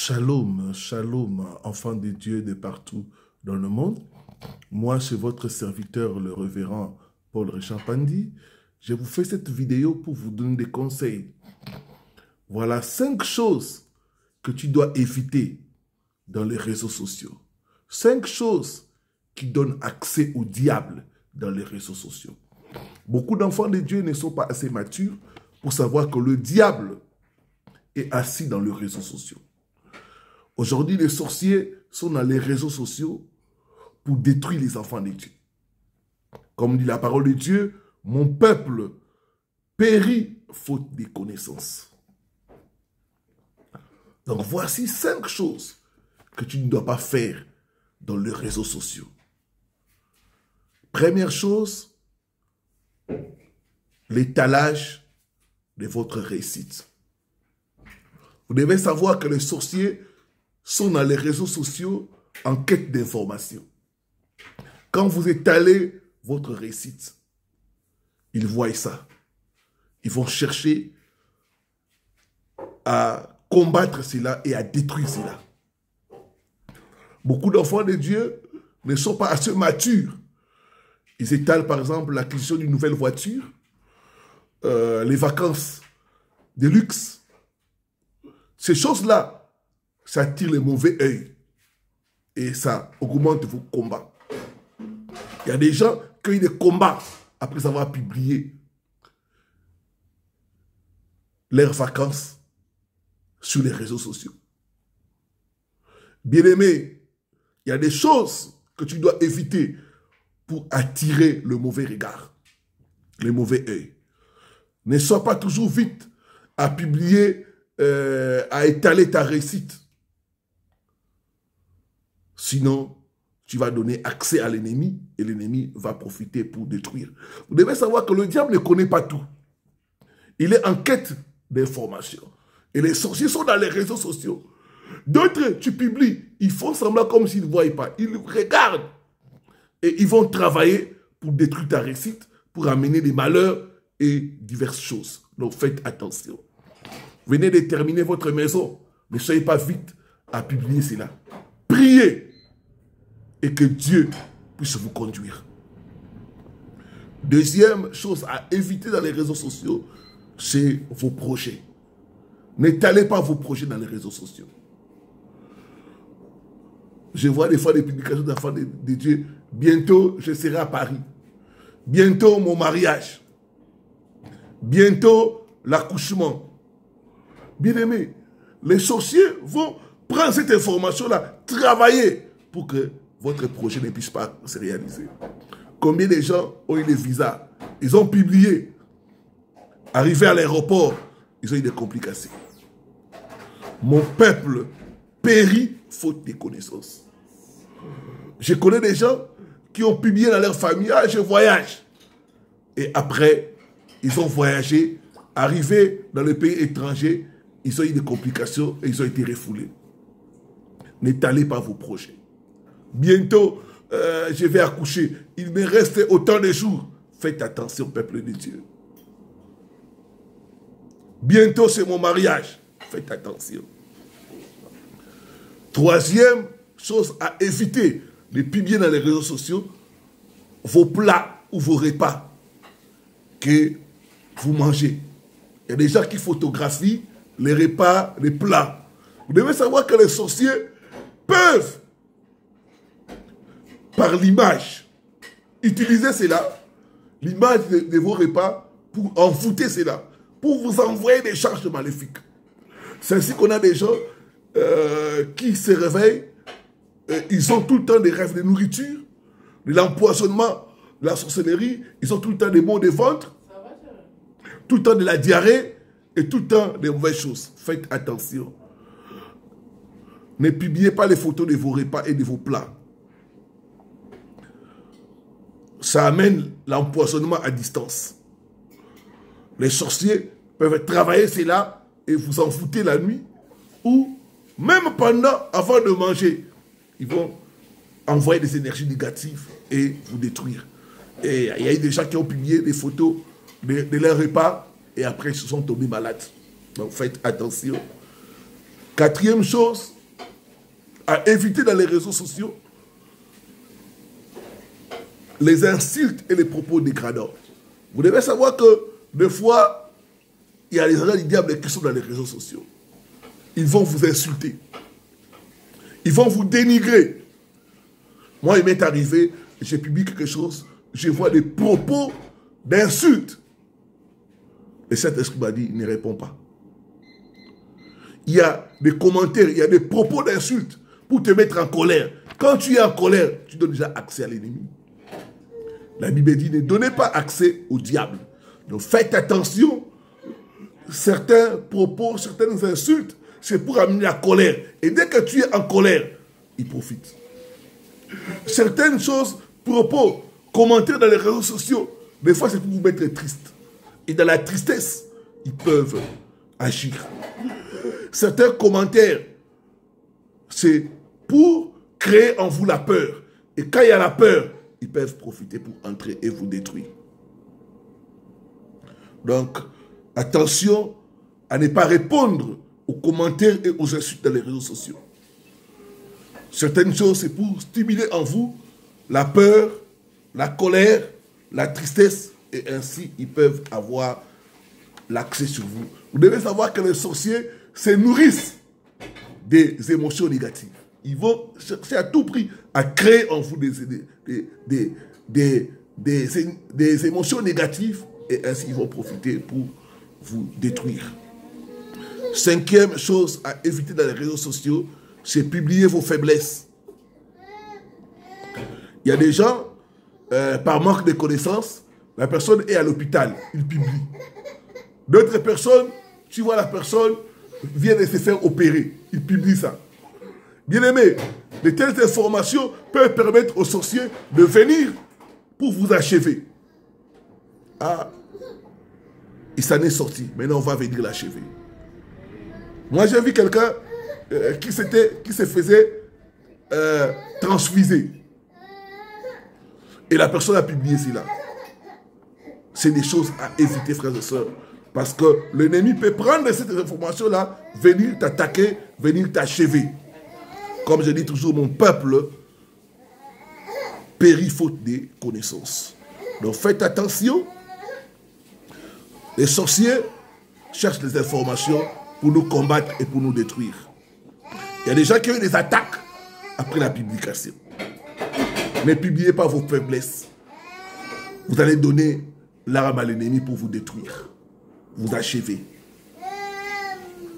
Shalom, shalom, enfants de Dieu de partout dans le monde. Moi, c'est votre serviteur, le révérend Paul Richard Pandi. Je vous fais cette vidéo pour vous donner des conseils. Voilà 5 choses que tu dois éviter dans les réseaux sociaux. 5 choses qui donnent accès au diable dans les réseaux sociaux. Beaucoup d'enfants de Dieu ne sont pas assez matures pour savoir que le diable est assis dans les réseaux sociaux. Aujourd'hui, les sorciers sont dans les réseaux sociaux pour détruire les enfants de Dieu. Comme dit la parole de Dieu, mon peuple périt faute de connaissances. Donc voici 5 choses que tu ne dois pas faire dans les réseaux sociaux. Première chose, l'étalage de votre réussite. Vous devez savoir que les sorciers sont dans les réseaux sociaux en quête d'informations. Quand vous étalez votre réussite, ils voient ça. Ils vont chercher à combattre cela et à détruire cela. Beaucoup d'enfants de Dieu ne sont pas assez matures. Ils étalent par exemple l'acquisition d'une nouvelle voiture, les vacances de luxe. Ces choses-là, ça attire le mauvais œil et ça augmente vos combats. Il y a des gens qui ont eu des combats après avoir publié leurs vacances sur les réseaux sociaux. Bien-aimé, il y a des choses que tu dois éviter pour attirer le mauvais regard, le mauvais œil. Ne sois pas toujours vite à publier, à étaler ta réussite. Sinon, tu vas donner accès à l'ennemi et l'ennemi va profiter pour détruire. Vous devez savoir que le diable ne connaît pas tout. Il est en quête d'informations. Et les sorciers sont dans les réseaux sociaux. D'autres, tu publies, ils font semblant comme s'ils ne voient pas. Ils regardent. Et ils vont travailler pour détruire ta réussite, pour amener des malheurs et diverses choses. Donc faites attention. Venez de terminer votre maison. Ne soyez pas vite à publier cela. Priez. Et que Dieu puisse vous conduire. Deuxième chose à éviter dans les réseaux sociaux, c'est vos projets. N'étalez pas vos projets dans les réseaux sociaux. Je vois des fois des publications d'enfants de Dieu. Bientôt, je serai à Paris. Bientôt, mon mariage. Bientôt, l'accouchement. Bien-aimés, les sorciers vont prendre cette information-là, travailler pour que votre projet ne puisse pas se réaliser. Combien de gens ont eu des visas? Ils ont publié. Arrivés à l'aéroport, ils ont eu des complications. Mon peuple périt faute de connaissances. Je connais des gens qui ont publié dans leur famille, ah, je voyage. Et après, ils ont voyagé, arrivés dans le pays étranger, ils ont eu des complications et ils ont été refoulés. N'étalez pas vos projets. Bientôt, je vais accoucher. Il me reste autant de jours. Faites attention, peuple de Dieu. Bientôt, c'est mon mariage. Faites attention. Troisième chose à éviter de publier dans les réseaux sociaux, vos plats ou vos repas que vous mangez. Il y a des gens qui photographient les repas, les plats. Vous devez savoir que les sorciers peuvent, par l'image, utiliser cela, l'image de vos repas, pour envoûter cela, pour vous envoyer des charges maléfiques. C'est ainsi qu'on a des gens qui se réveillent, ils ont tout le temps des rêves de nourriture, de l'empoisonnement, de la sorcellerie, ils ont tout le temps des maux de ventre, tout le temps de la diarrhée, et tout le temps des mauvaises choses. Faites attention. Ne publiez pas les photos de vos repas et de vos plats. Ça amène l'empoisonnement à distance. Les sorciers peuvent travailler cela et vous envoûter la nuit ou même avant de manger, ils vont envoyer des énergies négatives et vous détruire. Et il y a eu des gens qui ont publié des photos de leurs repas et après ils se sont tombés malades. Donc faites attention. Quatrième chose, à éviter dans les réseaux sociaux les insultes et les propos dégradants. Vous devez savoir que des fois, il y a les agents du diable qui sont dans les réseaux sociaux. Ils vont vous insulter. Ils vont vous dénigrer. Moi, il m'est arrivé, j'ai publié quelque chose, je vois des propos d'insultes. Et cet esprit m'a dit, ne réponds pas. Il y a des commentaires, il y a des propos d'insultes pour te mettre en colère. Quand tu es en colère, tu donnes déjà accès à l'ennemi. La Bible dit, ne donnez pas accès au diable. Donc faites attention. Certains propos, certaines insultes, c'est pour amener la colère. Et dès que tu es en colère, ils profitent. Certaines choses, propos, commentaires dans les réseaux sociaux, des fois c'est pour vous mettre triste. Et dans la tristesse, ils peuvent agir. Certains commentaires, c'est pour créer en vous la peur. Et quand il y a la peur, ils peuvent profiter pour entrer et vous détruire. Donc, attention à ne pas répondre aux commentaires et aux insultes dans les réseaux sociaux. Certaines choses, c'est pour stimuler en vous la peur, la colère, la tristesse, et ainsi, ils peuvent avoir l'accès sur vous. Vous devez savoir que les sorciers se nourrissent des émotions négatives. Ils vont chercher à tout prix à créer en vous des émotions négatives, et ainsi, ils vont profiter pour vous détruire. Cinquième chose à éviter dans les réseaux sociaux, c'est publier vos faiblesses. Il y a des gens, par manque de connaissances, la personne est à l'hôpital, il publie. D'autres personnes, tu vois la personne vient de se faire opérer, il publie ça. Bien aimé, de telles informations peuvent permettre aux sorciers de venir pour vous achever. Ah, il s'en est sorti, maintenant on va venir l'achever. Moi j'ai vu quelqu'un qui se faisait transfuser. Et la personne a publié cela. C'est des choses à éviter, frères et sœurs. Parce que l'ennemi peut prendre cette information-là, venir t'attaquer, venir t'achever. Comme je dis toujours, mon peuple périt faute de connaissances. Donc faites attention. Les sorciers cherchent des informations pour nous combattre et pour nous détruire. Il y a des gens qui ont eu des attaques après la publication. Ne publiez pas vos faiblesses. Vous allez donner l'arme à l'ennemi pour vous détruire, vous achever.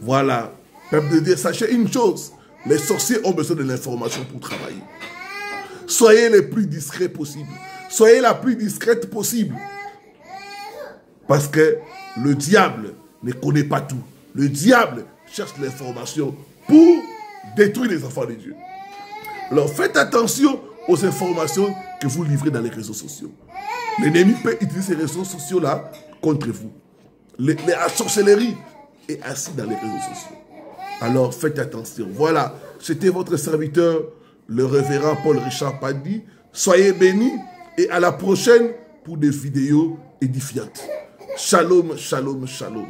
Voilà. Peuple de Dieu, sachez une chose. Les sorciers ont besoin de l'information pour travailler. Soyez les plus discrets possible. Soyez la plus discrète possible. Parce que le diable ne connaît pas tout. Le diable cherche l'information pour détruire les enfants de Dieu. Alors faites attention aux informations que vous livrez dans les réseaux sociaux. L'ennemi peut utiliser ces réseaux sociaux-là contre vous. La sorcellerie est assise dans les réseaux sociaux. Alors faites attention. Voilà, c'était votre serviteur, le révérend Paul Richard Pandi. Soyez bénis et à la prochaine pour des vidéos édifiantes. Shalom, shalom, shalom.